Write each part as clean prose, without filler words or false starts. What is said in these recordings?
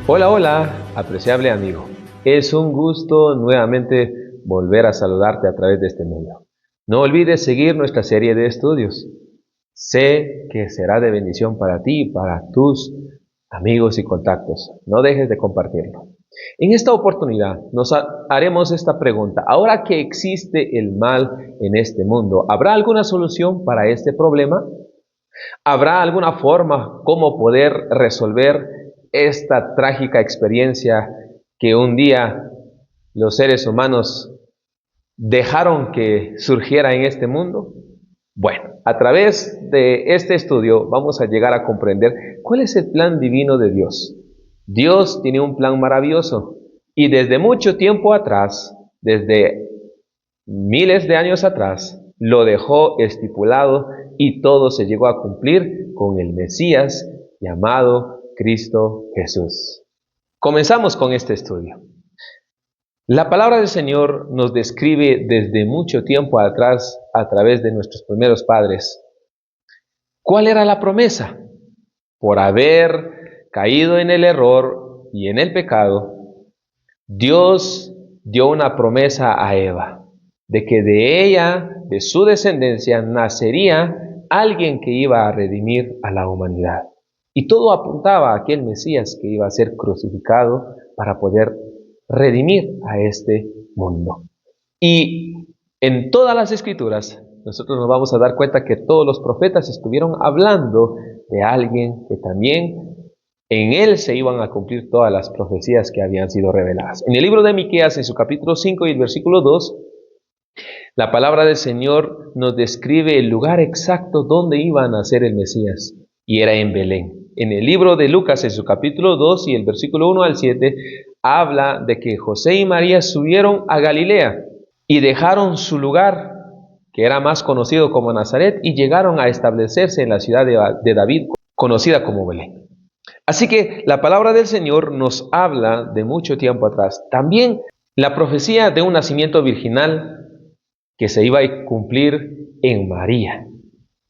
Hola, hola, apreciable amigo. Es un gusto nuevamente volver a saludarte a través de este medio. No olvides seguir nuestra serie de estudios. Sé que será de bendición para ti y para tus amigos y contactos. No dejes de compartirlo. En esta oportunidad nos haremos esta pregunta. Ahora que existe el mal en este mundo, ¿habrá alguna solución para este problema? ¿Habrá alguna forma cómo poder resolver esta trágica experiencia que un día los seres humanos dejaron que surgiera en este mundo? Bueno, a través de este estudio vamos a llegar a comprender cuál es el plan divino de Dios. Dios tiene un plan maravilloso y desde mucho tiempo atrás, desde miles de años atrás, lo dejó estipulado y todo se llegó a cumplir con el Mesías llamado Cristo Jesús. Comenzamos con este estudio. La palabra del Señor nos describe desde mucho tiempo atrás, a través de nuestros primeros padres, ¿cuál era la promesa? Por haber caído en el error y en el pecado, Dios dio una promesa a Eva, de que de ella, de su descendencia, nacería alguien que iba a redimir a la humanidad. Y todo apuntaba a aquel Mesías que iba a ser crucificado para poder redimir a este mundo. Y en todas las escrituras, nosotros nos vamos a dar cuenta que todos los profetas estuvieron hablando de alguien que también en él se iban a cumplir todas las profecías que habían sido reveladas. En el libro de Miqueas, en su capítulo 5 y el versículo 2, la palabra del Señor nos describe el lugar exacto donde iba a nacer el Mesías, y era en Belén. En el libro de Lucas, en su capítulo 2 y el versículo 1 al 7, habla de que José y María subieron a Galilea y dejaron su lugar, que era más conocido como Nazaret, y llegaron a establecerse en la ciudad de David, conocida como Belén. Así que la palabra del Señor nos habla de mucho tiempo atrás. También la profecía de un nacimiento virginal que se iba a cumplir en María.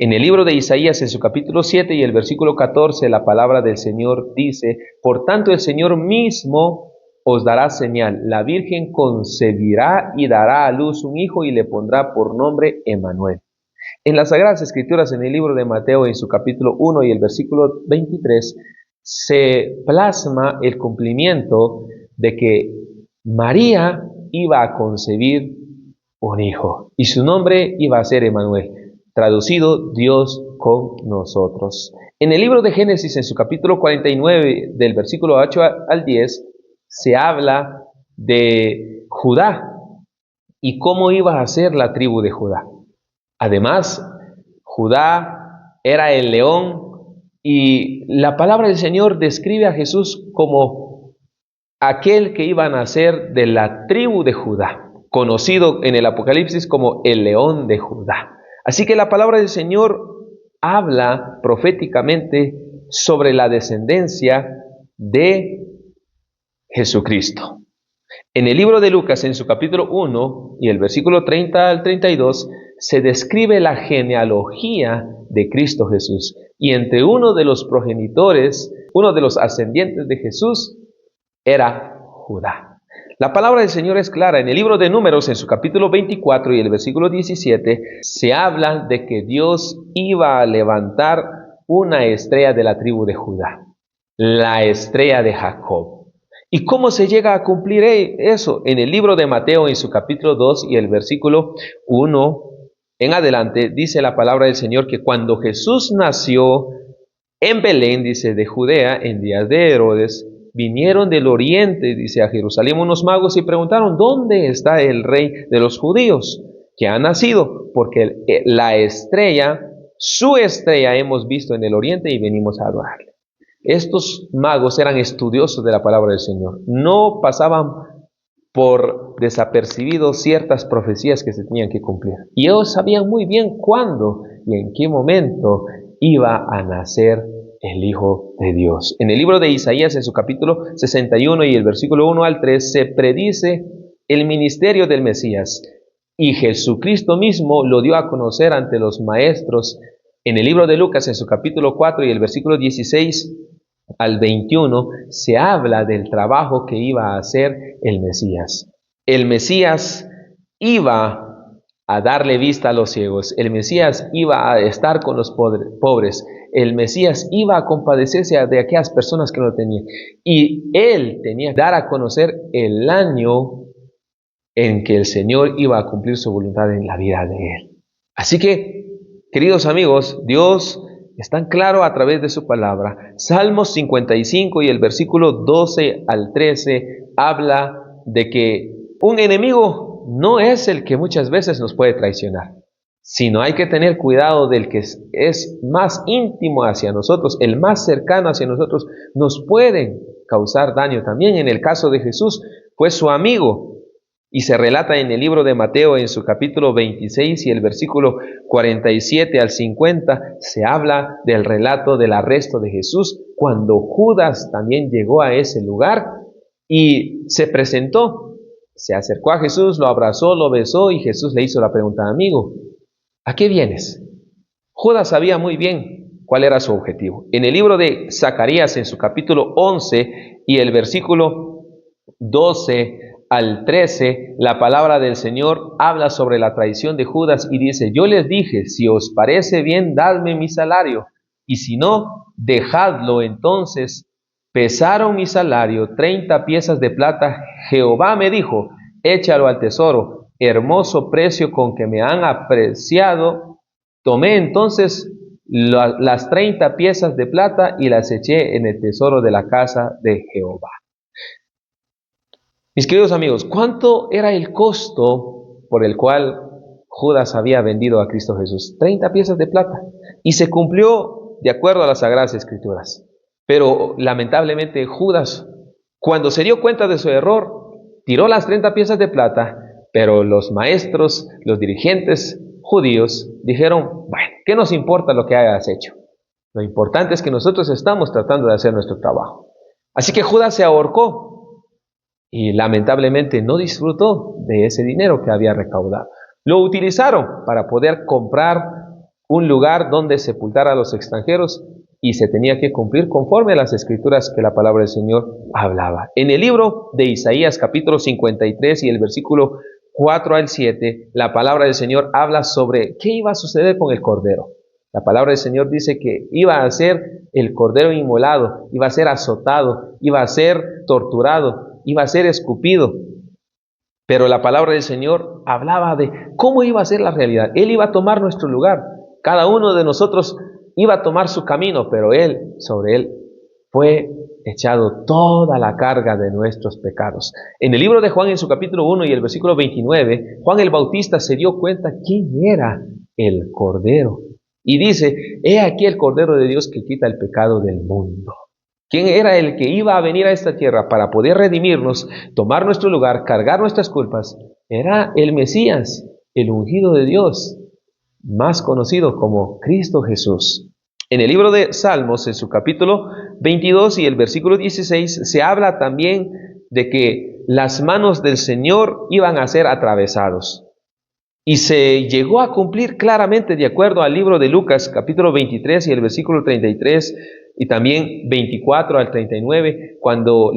En el libro de Isaías, en su capítulo 7 y el versículo 14, la palabra del Señor dice: por tanto el Señor mismo os dará señal, la Virgen concebirá y dará a luz un hijo y le pondrá por nombre Emmanuel. En las Sagradas Escrituras, en el libro de Mateo, en su capítulo 1 y el versículo 23, se plasma el cumplimiento de que María iba a concebir un hijo y su nombre iba a ser Emmanuel, traducido Dios con nosotros. En el libro de Génesis, en su capítulo 49, del versículo 8 al 10, se habla de Judá y cómo iba a ser la tribu de Judá. Además, Judá era el león y la palabra del Señor describe a Jesús como aquel que iba a nacer de la tribu de Judá, conocido en el Apocalipsis como el león de Judá. Así que la palabra del Señor habla proféticamente sobre la descendencia de Jesucristo. En el libro de Lucas, en su capítulo 1 y el versículo 30 al 32, se describe la genealogía de Cristo Jesús. Y entre uno de los progenitores, uno de los ascendientes de Jesús, era Judá. La palabra del Señor es clara. En el libro de Números, en su capítulo 24 y el versículo 17, se habla de que Dios iba a levantar una estrella de la tribu de Judá, la estrella de Jacob. ¿Y cómo se llega a cumplir eso? En el libro de Mateo, en su capítulo 2 y el versículo 1 en adelante, dice la palabra del Señor que cuando Jesús nació en Belén, dice, de Judea, en días de Herodes, vinieron del oriente, dice, a Jerusalén unos magos y preguntaron: ¿dónde está el rey de los judíos que ha nacido? Porque la estrella, su estrella hemos visto en el oriente y venimos a adorarle. Estos magos eran estudiosos de la palabra del Señor. No pasaban por desapercibidos ciertas profecías que se tenían que cumplir. Y ellos sabían muy bien cuándo y en qué momento iba a nacer el Hijo de Dios. En el libro de Isaías, en su capítulo 61 y el versículo 1 al 3, se predice el ministerio del Mesías. Y Jesucristo mismo lo dio a conocer ante los maestros. En el libro de Lucas, en su capítulo 4 y el versículo 16, al 21 se habla del trabajo que iba a hacer el Mesías. El Mesías iba a darle vista a los ciegos. El Mesías iba a estar con los pobres. El Mesías iba a compadecerse de aquellas personas que no tenían. Y él tenía que dar a conocer el año en que el Señor iba a cumplir su voluntad en la vida de él. Así que, queridos amigos, Dios es tan claro a través de su palabra. Salmos 55 y el versículo 12 al 13 habla de que un enemigo no es el que muchas veces nos puede traicionar, sino hay que tener cuidado del que es más íntimo hacia nosotros, el más cercano hacia nosotros, nos pueden causar daño. También en el caso de Jesús fue su amigo, y se relata en el libro de Mateo en su capítulo 26 y el versículo 47 al 50, se habla del relato del arresto de Jesús, cuando Judas también llegó a ese lugar y se presentó, se acercó a Jesús, lo abrazó, lo besó y Jesús le hizo la pregunta: amigo, ¿a qué vienes? Judas sabía muy bien cuál era su objetivo. En el libro de Zacarías, en su capítulo 11 y el versículo 12 al 13, la palabra del Señor habla sobre la traición de Judas y dice: yo les dije, si os parece bien, dadme mi salario, y si no, dejadlo. Entonces pesaron mi salario, 30 piezas de plata. Jehová me dijo: échalo al tesoro, hermoso precio con que me han apreciado. Tomé entonces las 30 piezas de plata y las eché en el tesoro de la casa de Jehová. Mis queridos amigos, ¿cuánto era el costo por el cual Judas había vendido a Cristo Jesús? 30 piezas de plata. Y se cumplió de acuerdo a las Sagradas Escrituras. Pero lamentablemente Judas, cuando se dio cuenta de su error, tiró las 30 piezas de plata, pero los maestros, los dirigentes judíos dijeron: bueno, ¿qué nos importa lo que hayas hecho? Lo importante es que nosotros estamos tratando de hacer nuestro trabajo. Así que Judas se ahorcó. Y lamentablemente no disfrutó de ese dinero que había recaudado. Lo utilizaron para poder comprar un lugar donde sepultar a los extranjeros y se tenía que cumplir conforme a las escrituras que la palabra del Señor hablaba. En el libro de Isaías capítulo 53 y el versículo 4 al 7, la palabra del Señor habla sobre qué iba a suceder con el cordero. La palabra del Señor dice que iba a ser el cordero inmolado, iba a ser azotado, iba a ser torturado, iba a ser escupido. Pero la palabra del Señor hablaba de cómo iba a ser la realidad. Él iba a tomar nuestro lugar. Cada uno de nosotros iba a tomar su camino, pero sobre él fue echado toda la carga de nuestros pecados. En el libro de Juan, en su capítulo 1 y el versículo 29, Juan el Bautista se dio cuenta quién era el Cordero. Y dice: he aquí el Cordero de Dios que quita el pecado del mundo. ¿Quién era el que iba a venir a esta tierra para poder redimirnos, tomar nuestro lugar, cargar nuestras culpas? Era el Mesías, el ungido de Dios, más conocido como Cristo Jesús. En el libro de Salmos, en su capítulo 22 y el versículo 16, se habla también de que las manos del Señor iban a ser atravesados. Y se llegó a cumplir claramente de acuerdo al libro de Lucas, capítulo 23 y el versículo 33, y también 24 al 39, cuando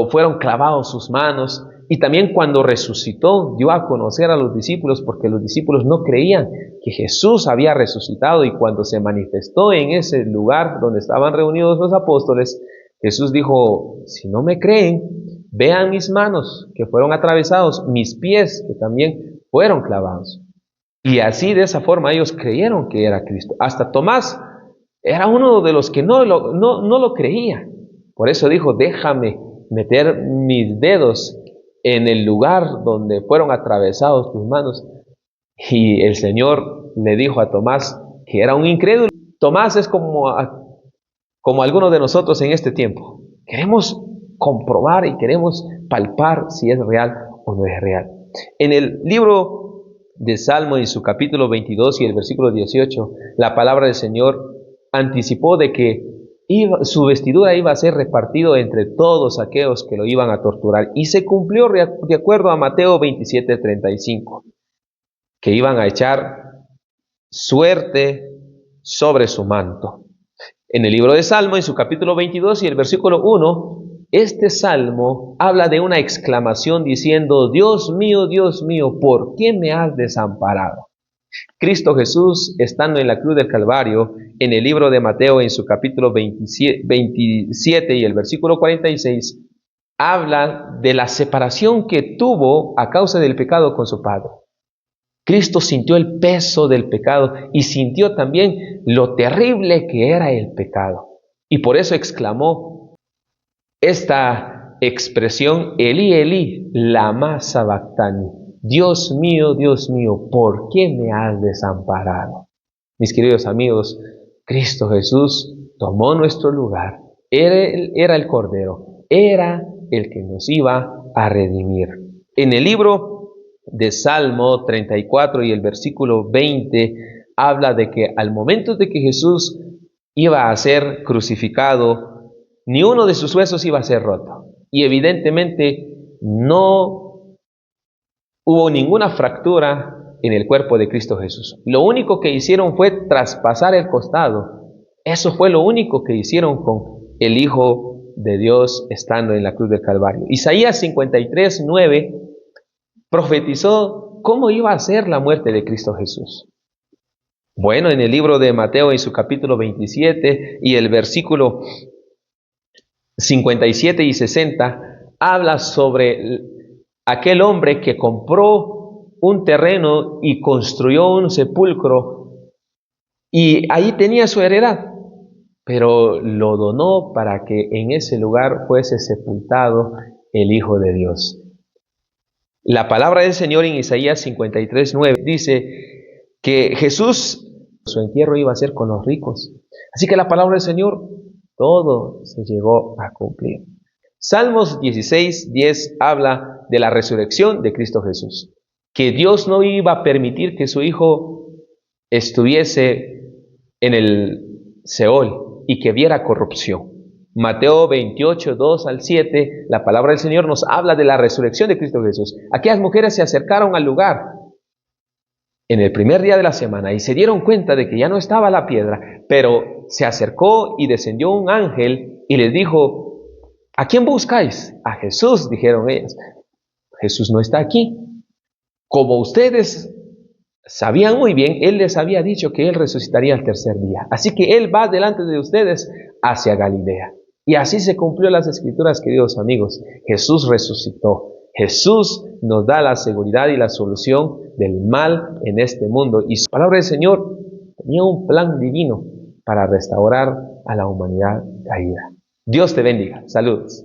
fueron clavados sus manos, y también cuando resucitó, dio a conocer a los discípulos, porque los discípulos no creían que Jesús había resucitado, y cuando se manifestó en ese lugar donde estaban reunidos los apóstoles, Jesús dijo: si no me creen, vean mis manos que fueron atravesados, mis pies que también fueron clavados. Y así, de esa forma, ellos creyeron que era Cristo. Hasta Tomás era uno de los que no lo creía. Por eso dijo: déjame meter mis dedos en el lugar donde fueron atravesados tus manos. Y el Señor le dijo a Tomás que era un incrédulo. Tomás es como algunos de nosotros en este tiempo. Queremos comprobar y queremos palpar si es real o no es real. En el libro de Salmo, en su capítulo 22 y el versículo 18, la palabra del Señor anticipó de que su vestidura iba a ser repartido entre todos aquellos que lo iban a torturar. Y se cumplió de acuerdo a Mateo 27:35, que iban a echar suerte sobre su manto. En el libro de Salmo, en su capítulo 22 y el versículo 1, este salmo habla de una exclamación diciendo: Dios mío, ¿por qué me has desamparado? Cristo Jesús, estando en la cruz del Calvario, en el libro de Mateo, en su capítulo 27 y el versículo 46, habla de la separación que tuvo a causa del pecado con su Padre. Cristo sintió el peso del pecado y sintió también lo terrible que era el pecado. Y por eso exclamó esta expresión: Elí, Elí, lama sabactani. Dios mío, ¿por qué me has desamparado? Mis queridos amigos, Cristo Jesús tomó nuestro lugar. Era el Cordero, era el que nos iba a redimir. En el libro de Salmo 34 y el versículo 20 habla de que al momento de que Jesús iba a ser crucificado, ni uno de sus huesos iba a ser roto. Y evidentemente no hubo ninguna fractura en el cuerpo de Cristo Jesús. Lo único que hicieron fue traspasar el costado. Eso fue lo único que hicieron con el Hijo de Dios estando en la cruz del Calvario. Isaías 53:9 profetizó cómo iba a ser la muerte de Cristo Jesús. Bueno, en el libro de Mateo, en su capítulo 27 y el versículo 57 y 60, habla sobre aquel hombre que compró un terreno y construyó un sepulcro, y ahí tenía su heredad, pero lo donó para que en ese lugar fuese sepultado el Hijo de Dios. La palabra del Señor en Isaías 53:9 dice que Jesús, su entierro iba a ser con los ricos. Así que la palabra del Señor, todo se llegó a cumplir. Salmos 16:10 habla de la resurrección de Cristo Jesús, que Dios no iba a permitir que su Hijo estuviese en el Seol y que viera corrupción. Mateo 28:2 al 7, la palabra del Señor nos habla de la resurrección de Cristo Jesús. Aquellas mujeres se acercaron al lugar en el primer día de la semana y se dieron cuenta de que ya no estaba la piedra, pero se acercó y descendió un ángel y les dijo: ¿a quién buscáis? A Jesús, dijeron ellas. Jesús no está aquí. Como ustedes sabían muy bien, Él les había dicho que Él resucitaría al tercer día. Así que Él va delante de ustedes hacia Galilea. Y así se cumplió las Escrituras, queridos amigos. Jesús resucitó. Jesús nos da la seguridad y la solución del mal en este mundo. Y su palabra del Señor tenía un plan divino para restaurar a la humanidad caída. Dios te bendiga. Saludos.